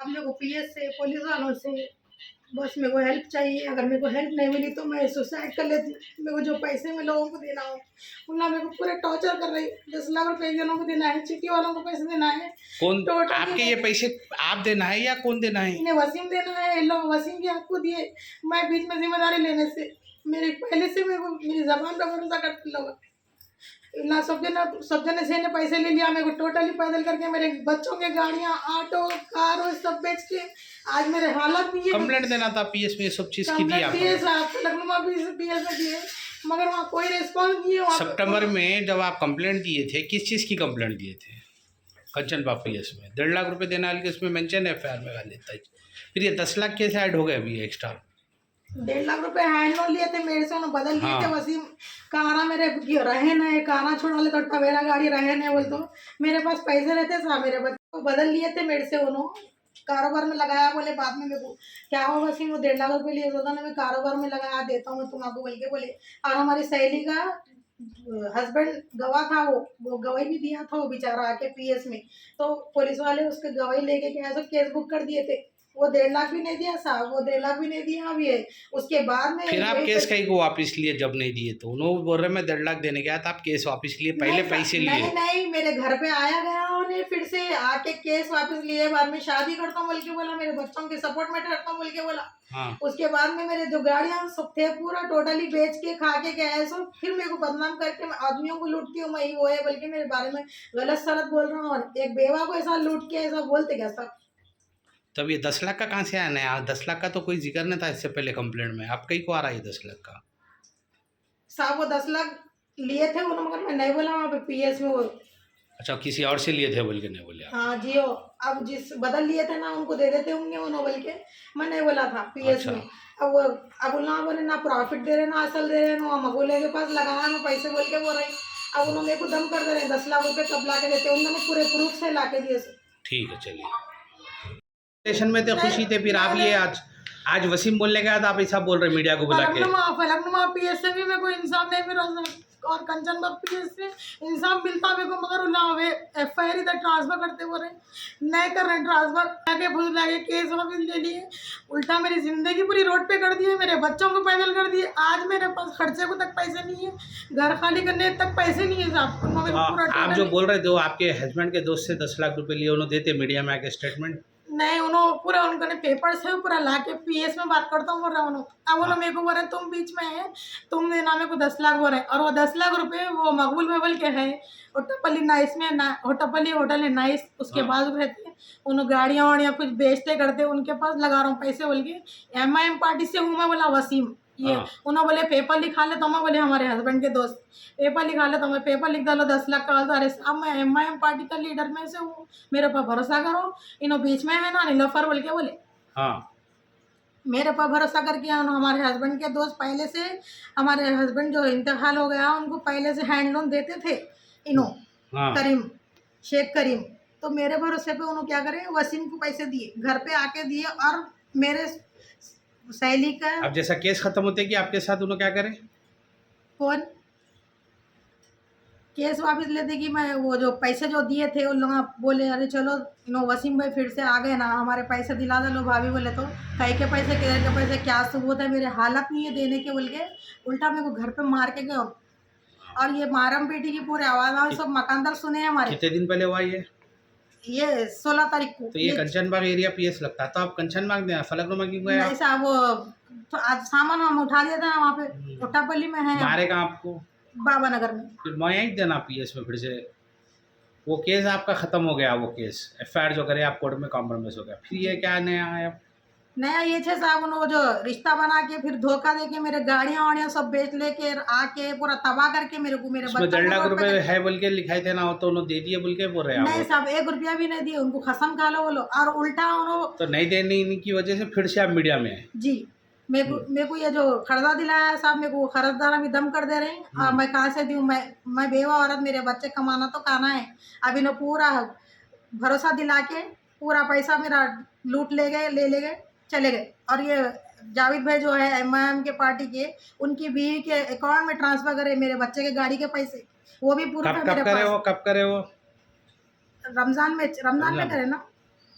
अब मेरे को पीएस से, पुलिस वालों से बस मेरे को हेल्प चाहिए। अगर मेरे को हेल्प नहीं मिली तो मैं सुसाइड कर लेती। मेरे को जो पैसे में लोगों को देना हो, उन्होंने मेरे को पूरे टॉर्चर कर रही। 10 लाख रुपए जनों को देना है, चिट्ठी वालों को पैसे देना है। कौन टोटल आपके ये पैसे आप देना है या कौन देना है? इन्हें वसीम देना है। लोग वसीम के आपको दिए, मैं बीच में जिम्मेदारी लेने से मेरे पहले से मेरी जबान पर भरोसा करते लोग ना। सब जने से ने पैसे ले लिया। मेरे को टोटली पैदल करके मेरे बच्चों के गाड़ियाँ, ऑटो, कार और सब बेच के आज मेरे हालत भी ये। कंप्लेंट देना था पीएस में, ये सब चीज की दी आपने? लखनऊ पीएस में दिए, मगर वहाँ कोई रिस्पॉन्स नहीं है। सितंबर में जब आप कंप्लेंट दिए थे, किस चीज़ की कंप्लेंट दिए थे? कंचन बाग पीएस में 1.5 लाख रुपए देने वाले के उसमें मेंशन है एफआईआर में डाल देता है। फिर ये 10 लाख कैसे ऐड हो गए अभी एक्स्ट्रा? 1.5 लाख रुपए हैंड लोन लिए थे मेरे से, उन्होंने बदल लिए थे। वसीम कारा मेरे रहे न, कारा छोड़ा ले तो टवेरा गाड़ी रहे न बोल, तो मेरे पास पैसे रहते साहब, मेरे बच्चे को बदल लिए थे मेरे से। उन्होंने कारोबार में लगाया, बोले बाद में मेरे को क्या हो वसीम वो 1.5 लाख रुपए लिए तो मैं कारोबार में लगाया देता हूँ तुम्हारा बोल के बोले। और हमारी सहेली का हस्बैंड गवाह था, वो गवाही भी दिया था वो बेचारा आके पीएस में। तो पुलिस वाले उसके गवाही लेके क्या सब केस बुक कर दिए थे। वो 1.5 लाख भी नहीं दिया साहब, वो 1.5 लाख भी नहीं दिया अभी है। उसके बाद में फिर आप केस कहीं को वापस लिए जब नहीं दिए तो? उन्होंने बोल रहे मैं 1.5 लाख देने गया था, आप केस वापस लिए, पहले पैसे लिए? नहीं, मेरे घर पे आया गया उन्हें, फिर से आके केस वापस लिए। बाद में शादी करता हूँ बोल के बोला, मेरे बच्चों के सपोर्ट में करता हूँ बोल के बोला। हाँ। उसके बाद में मेरे जो गाड़ियां सब थे पूरा टोटली बेच के खा के गया है सब। फिर मेरे को बदनाम करके मैं आदमियों को लूटती हूँ, मैं ही वो है बल्कि मेरे बारे में गलत सलत बोल रहा हूँ। एक बेवा को ऐसा लूट के ऐसा बोलते क्या सब? तब ये 10 लाख का कहाँ से आया नया? 10 लाख का तो कोई जिक्र नहीं था इससे पहले कंप्लेंट में, आप कहीं को आ रहा है 10 लाख का? साहब वो 10 लाख लिए थे उन्होंने, मगर मैं नहीं बोला वहाँ पे पीएस में वो। अच्छा, किसी और से लिए थे बोल के नहीं बोले आप? हाँ जियो, अब जिस बदल लिए थे ना उनको दे देते होंगे उन्होंने बोल के मैं नहीं बोला था पीएस अच्छा। में। अब ना बोले ना प्रॉफिट दे रहे ना असल दे रहे ना, मगोले के पास लगाया मैं पैसे बोल के बोल रही। अब उन्होंने मेरे को दम कर दे रहे 10 लाख रुपए कब ला के देते, उन्होंने पूरे प्रूफ से ला के दिए। ठीक है, चलिए। स्टेशन में तो खुशी थे, फिर आप ये आज वसीम बोलने गया था, आप ऐसा बोल रहे मीडिया को बुला के? फलकनुमा पीएस से भी मेरे को इंसाफ नहीं मिला और कंचन बाग पीएस से इंसाफ मिलता मेरे को, मगर वे एफआईआर इधर ट्रांसफर करते बोल रहे नहीं कर रहे ट्रांसफर, आगे भूल लाके केस वापस ले लिए। उल्टा मेरी जिंदगी पूरी रोड पे कर दी है, मेरे बच्चों को पैदल कर दिए। आज मेरे पास खर्चे को तक पैसे नहीं है, घर खाली करने तक पैसे नहीं है साहब। आप जो बोल रहे थे आपके हस्बैंड के दोस्त से 10 लाख रुपए लिए, उन्होंने देते मीडिया में आके स्टेटमेंट? नहीं, उन्होंने पूरा उनका पेपर्स है पूरा ला के पीएस में बात करता हूँ बोल रहा हूँ। अब उन्होंने मेरे को बोल रहे तुम बीच में है, तुम देना मेरे को 10 लाख बोल रहे, और वो 10 लाख रुपए वो मकबूल में बोल के है होटपल्ली नाइस में ना, होटपल्ली होटल है नाइस, उसके बाद रहते उन्होंने गाड़ियाँ वाड़ियाँ कुछ बेचते करते, उनके पास लगा रहा हूँ पैसे बोल के। एमआईएम पार्टी से हूँ मैं बोला वसीम ये। उन्होंने बोले पेपर लिखा ले, तो मैं बोले हमारे हस्बैंड के दोस्त पेपर लिखा ले, तो मैं पेपर लिख डालो 10 लाख का। अरे अब मैं एमआईएम पार्टी का लीडर में से हूँ, मेरे पर भरोसा करो। इन्हों बीच में है ना नीलोफर बोल के बोले। हाँ, मेरे पर भरोसा करके हमारे हस्बैंड के दोस्त पहले से, हमारे हस्बैंड जो इंतकाल हो गया उनको पहले से हैंड लोन देते थे इन्हों। करीम, शेख करीम, तो मेरे भरोसे पे उन्होंने क्या करे वसीम को पैसे दिए, घर पे आके दिए। और मेरे सहेली का अब जैसा केस खत्म होते कि आपके साथ उन्होंने क्या करे? कौन केस वापस लेते कि मैं वो जो पैसे जो दिए थे उन लोग बोले अरे चलो वसीम भाई फिर से आ गए ना, हमारे पैसे दिला दो। लो भाभी बोले तो कहीं के पैसे किधर के पैसे, क्या सबूत है, मेरे हालत नहीं है देने के बोल के उल्टा मेरे को घर पे मार के गए। और ये मारम बेटी की पूरे आवाज सब मकानदार सुने हैं हमारे। कितने दिन पहले हुआ ये 16 तारीख को। तो ये कंचन बाग एरिया पीएस लगता है, तो आप कंचन बाग में फलकनुमा क्यों गए? नहीं साहब, वो तो आज सामान हम उठा दिया था वहाँ पे कोटापल्ली में है। मारेगा आपको बाबा नगर में, फिर मैं यहीं देना पीएस में फिर से। वो केस आपका खत्म हो गया, वो केस एफआईआर जो करे आप कोर्ट में कॉम्प्रोमाइज हो गया, फिर ये क्या नया है? नया ये छे साहब उन्होंने जो रिश्ता बना के फिर धोखा दे के मेरे गाड़ियाँ वाड़ियाँ सब बेच लेके आके पूरा तबाह करके मेरे को, मेरे बच्चों को 1.5 लाख रुपए है बोल के लिखाई देना हो तो उन्होंने दे दिए बोल के बोल रहे हैं? नहीं साहब 1 रुपया भी नहीं दिए, उनको कसम खा लो बोलो। और उल्टा उन्होंने तो नहीं देने की वजह से फिर से आप मीडिया में हैं? जी। मेरे को ये जो खरीदा दिलाया है साहब, मेरे को खरीदार भी दम कर दे रहे हैं। और मैं कहाँ से दूँ? मैं बेवा औरत, मेरे बच्चे कमाना तो खाना है। अभी इन्होंने पूरा भरोसा दिला के पूरा पैसा मेरा लूट ले गए चले गए। और ये जावेद भाई जो है एमआईएम के पार्टी के, उनकी बीवी के अकाउंट में ट्रांसफर करे मेरे बच्चे के गाड़ी के पैसे, वो भी पूरा कब करे वो? रमजान में करे ना।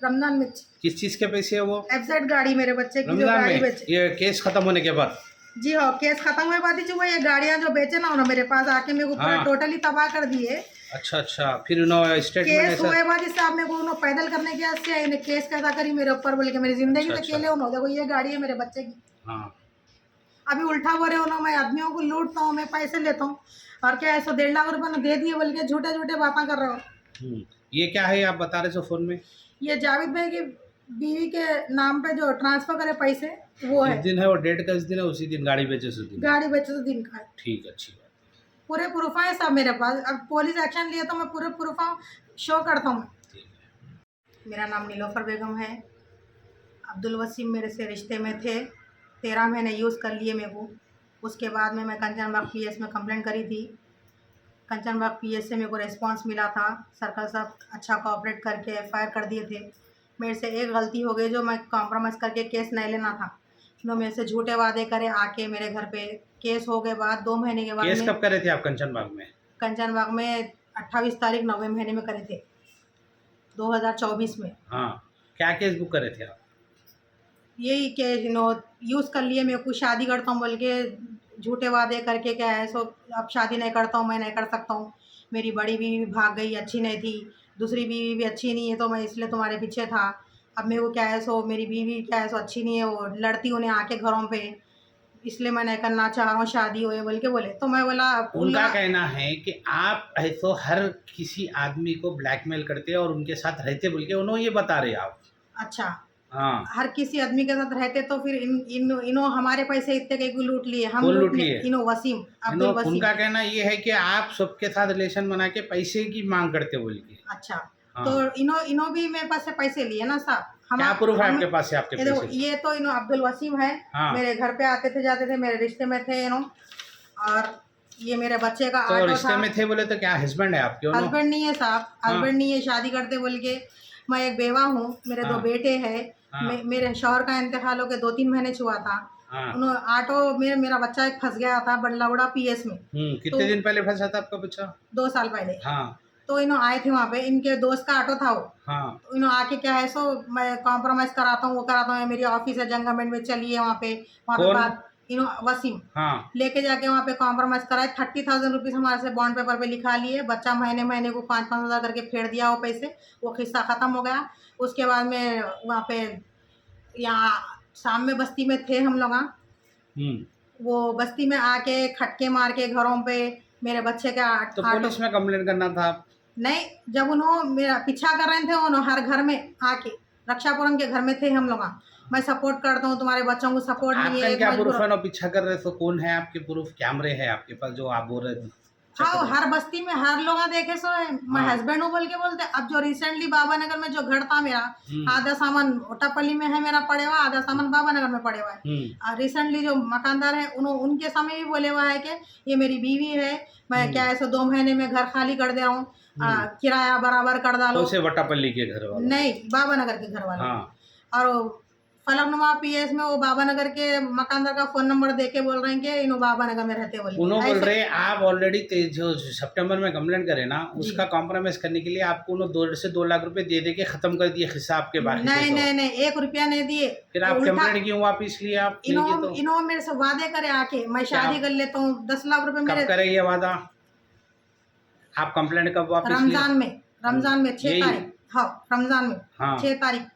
रमजान में किस चीज़ के पैसे है वो? एफजेड गाड़ी मेरे बच्चे की जो रमजान गाड़ी में बेचे। ये केस खत्म होने के बाद? जी हाँ, केस खत्म हुए बाद ही जो वो ये गाड़ियां जो बेचे ना उन्होंने मेरे पास आके मेरे को पूरा हाँ। टोटली तबाह कर दिए। अच्छा अच्छा, फिर उन्होंने स्टेटमेंट केस ऐसा? हुए बाद ही साहब मेरे को उन्होंने पैदल करने के वास्ते इन्हें केस कैसा करी मेरे ऊपर बोल के मेरी जिंदगी अच्छा, से खेले उन्होंने। देखो ये गाड़ी है मेरे बच्चे की, हाँ अभी उल्टा बोले उन्होंने मैं आदमियों को लूटता हूँ, मैं पैसे लेता हूँ और क्या है 150 लाख रुपए ने दे दिए बोल के झूठे झूठे बातें कर रहे हो। ये क्या है आप बता रहे थे फ़ोन में? ये जावेद भाई की बीवी के नाम पे जो ट्रांसफर करे पैसे वो जिस है। दिन है वो डेट का इस दिन है, उसी दिन गाड़ी बेचे उसी दिन? गाड़ी बेचे तो दिन का है। ठीक है, अच्छी बात। पूरे प्रूफ है सब मेरे पास। अब पुलिस एक्शन लिए तो मैं पूरे प्रूफ शो करता हूँ। ठीक है। मेरा नाम नीलोफर बेगम है। अब्दुल वसीम मेरे से रिश्ते में थे, 13 महीने यूज़ कर लिए मेरे को। उसके बाद में मैं कंचनबाग पीएस में कंप्लेंट करी थी। कंचनबाग पीएस से मेरे को रिस्पांस मिला था, सर्कल साहब अच्छा कोऑपरेट करके एफआईआर कर दिए थे। मेरे से एक गलती हो गई जो मैं कॉम्प्रोमाइज़ करके केस नहीं लेना था। इन्होंने मेरे से झूठे वादे करे आके मेरे घर पे। केस हो गए बाद 2 महीने के बाद केस में कब करे थे आप कंचनबाग में? कंचनबाग में 28 तारीख 9वें महीने में करे थे 2024 में। हाँ, क्या केस बुक करे थे आप? यही कि यूज़ कर लिए मेरे को, शादी करता हूँ बोल के झूठे वादे करके क्या है सो अब शादी नहीं करता हूँ, मैं नहीं कर सकता हूँ। मेरी बड़ी बीवी भी भाग गई, अच्छी नहीं थी। दूसरी बीवी भी अच्छी नहीं है तो मैं इसलिए तुम्हारे पीछे था। अब मेरे को क्या है सो मेरी बीवी क्या है सो अच्छी नहीं है, वो लड़ती उन्हें आके घरों पे, इसलिए मैं नहीं करना चाह रहा हूँ शादी हो बोल के बोले। तो मैं बोला उनका कहना है कि आप ऐसो हर किसी आदमी को ब्लैकमेल करते और उनके साथ रहते बोल के उन्होंने ये बता रहे आप। अच्छा, हाँ, हर किसी आदमी के साथ रहते तो फिर इनो हमारे पैसे इतने के लूट लिए, हम कौन लूट लूट लिए? लिए? इनो वसीम, अब्दुल वसीम। उनका कहना ये है कि आप सबके साथ रिलेशन बना के पैसे की मांग करते बोल के। अच्छा, हाँ। तो इनो भी मेरे पास से पैसे लिए ना साहब। क्या प्रूफ है आपके पास से आपके ये देखो, पैसे? ये तो इनो अब्दुल वसीम है। हाँ। मेरे घर पे आते थे जाते थे, मेरे रिश्ते में थे इनो। और ये मेरे बच्चे का तो ऑटो रिश्ते था। में थे बोले तो क्या हस्बैंड है आपके? हस्बैंड नहीं है साहब, हाँ। हस्बैंड नहीं है, शादी करते बोल के। मैं एक बेवा हूँ, मेरे 2 हाँ। बेटे हैं। हाँ। मेरे शौहर का इंतकाल होकर 2-3 महीने हुआ था। हाँ। ऑटो में मेरा बच्चा एक फंस गया था बड़लाउड़ा पीएस में। कितने दिन पहले फंसा था आपका बच्चा? 2 साल पहले। हाँ। तो इन्हों आए थे वहाँ पे, इनके दोस्त का ऑटो था वो। हाँ। तो इन्हों आके क्या है सो मैं कॉम्प्रोमाइज़ कराता हूँ, वो कराता हूँ, मेरी ऑफिस है जंगामेंट में, चलिए वहाँ पे कौन? बात इन्हों वसीम हाँ। लेके जाके वहाँ पे कॉम्प्रोमाइज़ कराए। 30,000 रुपीज़ हमारे से बॉन्ड पेपर पे लिखा लिए। बच्चा महीने महीने को 5-5 हज़ार करके फेर दिया वो पैसे। वो किस्सा ख़त्म हो गया। उसके बाद में वहाँ पे यहाँ शाम में बस्ती में थे हम लोग। वो बस्ती में आके खटके मार के घरों पे मेरे बच्चे का तो ऑटो। पुलिस में कंप्लेंट करना था आप? नहीं, जब उन्होंने मेरा पीछा कर रहे थे उन्होंने हर घर में आके, रक्षापुरम के घर में थे हम लोग। मैं सपोर्ट करता हूँ, तुम्हारे बच्चों को सपोर्ट नहीं आपका है। क्या प्रूफ है ना पीछा कर रहे? तो कौन है आपके प्रूफ? कैमरे हैं आपके पास जो आप बोल रहे थे? हाँ, हर बस्ती में हर लोग देखे सो है। मैं हाँ। हस्बैंड हूँ बोल के बोलते। अब जो रिसेंटली बाबा नगर में जो घर था मेरा, आधा सामान ओटापल्ली में है मेरा पड़े हुआ, आधा सामान बाबा नगर में पड़े हुआ है। रिसेंटली जो मकानदार है उनके सामने भी बोले हुआ है कि ये मेरी बीवी है, मैं क्या ऐसे 2 महीने में घर खाली कर दे रहा हूँ, किराया बराबर कर डालो। से वटापल्ली के घर वाले? नहीं, बाबा नगर के घर वाले। हाँ। और फलकनुमा पीएस में वो बाबा नगर के मकानदार का फोन नंबर दे के बोल रहे हैं कि इन्हों बाबा नगर में रहते बोले। उन्होंने बोल रहे आप ऑलरेडी जो सितंबर में कंप्लेंट करे ना, उसका कॉम्प्रोमाइज करने के लिए आपको उन्होंने 2 से 2 लाख रुपए दे के खत्म कर दिए हिसाब के बाकी। नहीं नहीं नहीं, 1 रुपया नहीं दिए। फिर आप कंप्लेंट क्यों वापिस लिए आप? इन्हों मेरे से वादे करे आके मैं शादी कर लेता हूँ, 10 लाख रुपए मेरे। कब करे ये वादा? आप कंप्लेंट कब वापिस लिए? रमजान में 6 तारीख। हाँ, रमजान में 6 तारीख।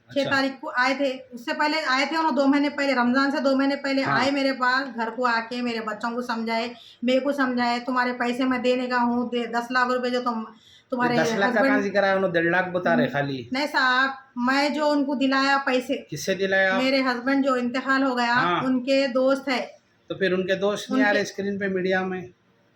6 तारीख को आए थे। उससे पहले आए थे उन्होंने 2 महीने पहले, रमजान से 2 महीने पहले आए मेरे पास। घर को आके मेरे बच्चों को समझाए, मेरे को समझाए, तुम्हारे पैसे मैं देने का हूँ, 10 लाख रुपए जो तुम्हारे 10 लाख का कहाँ जिक्र है? उन्होंने 1.5 लाख बता रहे खाली। नहीं साहब, मैं जो उनको दिलाया पैसे। किससे दिलाया? मेरे हस्बैंड जो इंतकाल हो गया, उनके दोस्त है। तो फिर उनके दोस्त नहीं आ रहे स्क्रीन पे मीडिया में?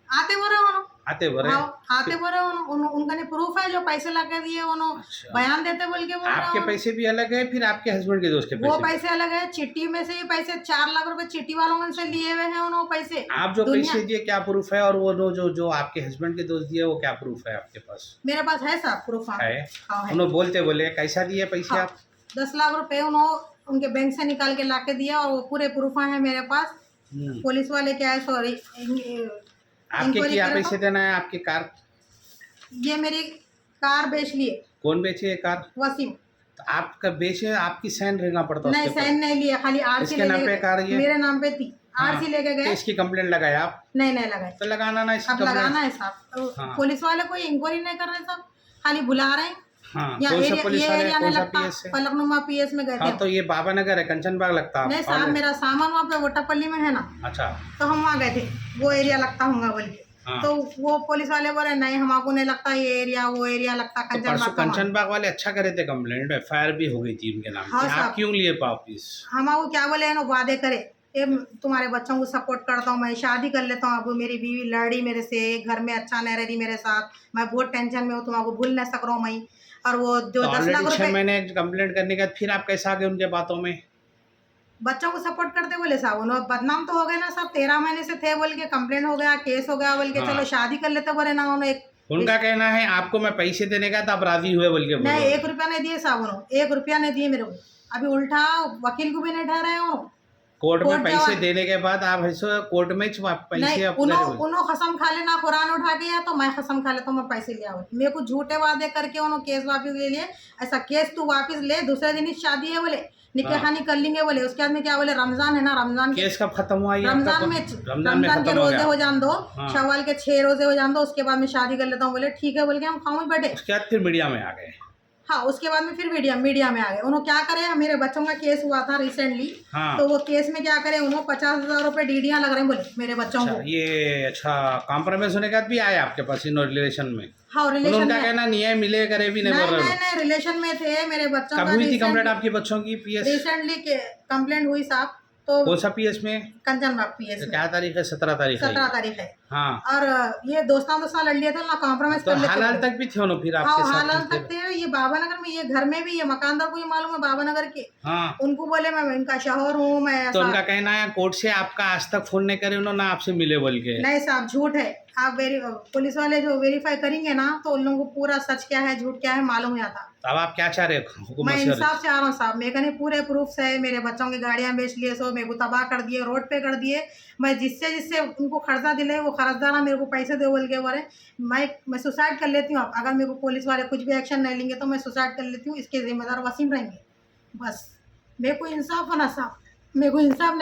आते बोले आते बोले उनका नहीं प्रूफ है जो पैसे लगा दिए उन्होंने। अच्छा। बयान देते बोल के बोल रहे आपके पैसे भी अलग है, फिर आपके हस्बैंड के दोस्त के पैसे? वो पैसे अलग है। चिट्ठी में से ही पैसे 4 लाख रुपए चिट्ठी वालों से लिए हुए हैं उन्होंने पैसे। आप जो पैसे दिए क्या प्रूफ है? और वो जो आपके हस्बैंड के दोस्त दिए वो क्या प्रूफ है आपके पास? मेरे पास है साहब प्रूफ है। उन्होंने बोलते बोले कैसा दिए पैसे आप? 10 लाख रुपए उन्होंने उनके बैंक से निकाल के लाके दिया और वो पूरे प्रूफ है मेरे पास। पुलिस वाले क्या है सॉरी आपके क्या पैसे देना है? आपकी कार? ये मेरी कार बेच लिए। कौन बेची है कार? वसीम। तो आपका बेचे आपकी साइन रहना पड़ता नहीं उसके साइन नहीं लिया, खाली आरसी इसके नाम पे कार ये मेरे नाम पे थी, हाँ। आरसी लेके तो गए। इसकी कंप्लेंट लगाए आप? नहीं लगाए, तो लगाना ना इसकी अब कंप्लेंट। लगाना है साहब। हाँ। पुलिस वाले कोई इंक्वायरी नहीं कर रहे साहब, खाली बुला रहे हैं। हाँ, या कौन सा एरिया, पुलिस ये वाले, एरिया कौन नहीं सा लगता, पीएस है? फलकनुमा पीएस में गए हाँ, थे। तो ये बाबा नगर है, कंचन बाग लगता है नहीं आपका? साहब, मेरा सामान वहाँ पे वोटापल्ली में है ना, अच्छा। तो हम वहाँ गए थे, वो एरिया लगता होगा बोल के। हाँ। तो वो पुलिस वाले बोले नहीं हमको नहीं लगता ये एरिया, वो एरिया लगता तो कंचन परसों बाग का। कंचन बाग वाले अच्छा करे थे कंप्लेंट, एफआईआर भी हो गई थी उनके नाम हाँ की, आप साहब। क्यों लिए वापिस? हमको क्या बोले है ना, वादे करे ये तुम्हारे बच्चों को सपोर्ट करता हूँ, मैं शादी कर लेता हूँ, अब मेरी बीवी लड़ी मेरे से, घर में अच्छा नहीं रह रही मेरे साथ, मैं बहुत टेंशन में हूँ, तुमको भूल नहीं सक रहा हूँ मैं। और वो जो तो 10 लाख ऑलरेडी 6 रुपए महीने कंप्लेंट करने के बाद फिर आप कैसे आ गए उनके बातों में? बच्चों को सपोर्ट करते बोले साहब, उन्होंने बदनाम तो हो गए ना साहब, 13 महीने से थे बोल के, कंप्लेंट हो गया, केस हो गया बोल के, हाँ। चलो शादी कर लेते बोले ना उन्होंने। उनका कहना है आपको मैं पैसे देने का, तो आप राजी हुए बोल के बोल नहीं, रहे हो। 1 रुपया नहीं दिए साहब उन्होंने, 1 रुपया नहीं दिए मेरे को। अभी उल्टा वकील को भी नहीं ठहराए उन्होंने। कोर्ट में कोर्ट पैसे जवाब- देने के बाद आप ऐसे कोर्ट में पैसे नहीं, आप दे रहे हो। उन्होंने कसम खा लेना, कुरान उठा के, या तो मैं कसम खा लेता हूँ मैं पैसे लिया बोले, मेरे को झूठे वादे करके उन्होंने केस वापिस ले लिए। ऐसा केस तू वापिस ले, दूसरे दिन ही शादी है बोले, निकाह खानी कर लेंगे बोले। उसके बाद में क्या बोले, रमजान है ना, रमजान केस कब खत्म हुआ ये आपका? रमजान में रमजान के खत्म हो रोजे गया। हो जान दो, हाँ। शव्वाल के 6 रोजे हो जान दो, उसके बाद में शादी कर लेता हूँ बोले। ठीक है बोल के हम खाऊं बैठे। उसके बाद फिर मीडिया में आ गए। हाँ, उसके बाद में फिर मीडिया में आ गए। उन्होंने क्या करे, मेरे बच्चों का केस हुआ था रिसेंटली। हाँ। तो वो केस में क्या करे, उन्होंने 50,000 रुपए डीडियां लग रहे हैं बोले मेरे बच्चों अच्छा, को। ये अच्छा कॉम्प्रोमाइज होने के बाद भी आए आपके पास इन रिलेशन में? हाँ, रिलेशन उनका में। कहना न्याय मिले करे भी नहीं नहीं बोल रहे नहीं नहीं, रिलेशन में थे मेरे बच्चों कब का। हुई थी कंप्लेंट आपके बच्चों की पीएस? रिसेंटली कंप्लेंट हुई साहब, तो कौन सा पीएस में? कंचन बाग पीएस में। क्या तारीख है? 17 तारीख है। 17 तारीख है। हाँ। और ये दोस्तों लड़ लिए थे ना, कॉम्प्रोमाइज तो कर लेते हालाल थे। तक भी थे उन्होंने फिर आपके हाँ, साथ? हालाल फिर? तक थे। ये बाबा नगर में, ये घर में भी, ये मकानदार को ये मालूम है बाबा नगर के। हाँ। उनको बोले मैं इनका शौहर हूँ, मैं तो ऐसा। उनका कहना है कोर्ट से आपका आज तक फोन नहीं करे उन्होंने, आपसे मिले बोल के? नहीं साहब, झूठ है। आप पुलिस वाले जो वेरीफाई करेंगे ना, तो उन लोगों को पूरा सच क्या है झूठ क्या है मालूम हो जाता। तो अब आप क्या चाह रहे हो हुकूमत मैं से? इंसाफ चाह रहा हूँ साहब, मेरे कने पूरे प्रूफ है, मेरे बच्चों की गाड़ियाँ बेच लिए, सो मेरे को तबाह कर दिए, रोड पे कर दिए। मैं जिससे उनको कर्जा दिले, वो कर्जदारा मेरे को पैसे दे बोल के बोले। मैं सुसाइड कर लेती हूँ, अगर मेरे को पुलिस वाले कुछ भी एक्शन नहीं लेंगे तो मैं सुसाइड कर लेती हूँ, इसके जिम्मेदार वसीम रहेंगे। बस मेरे को इंसाफ होना साहब, मेरे को इंसाफ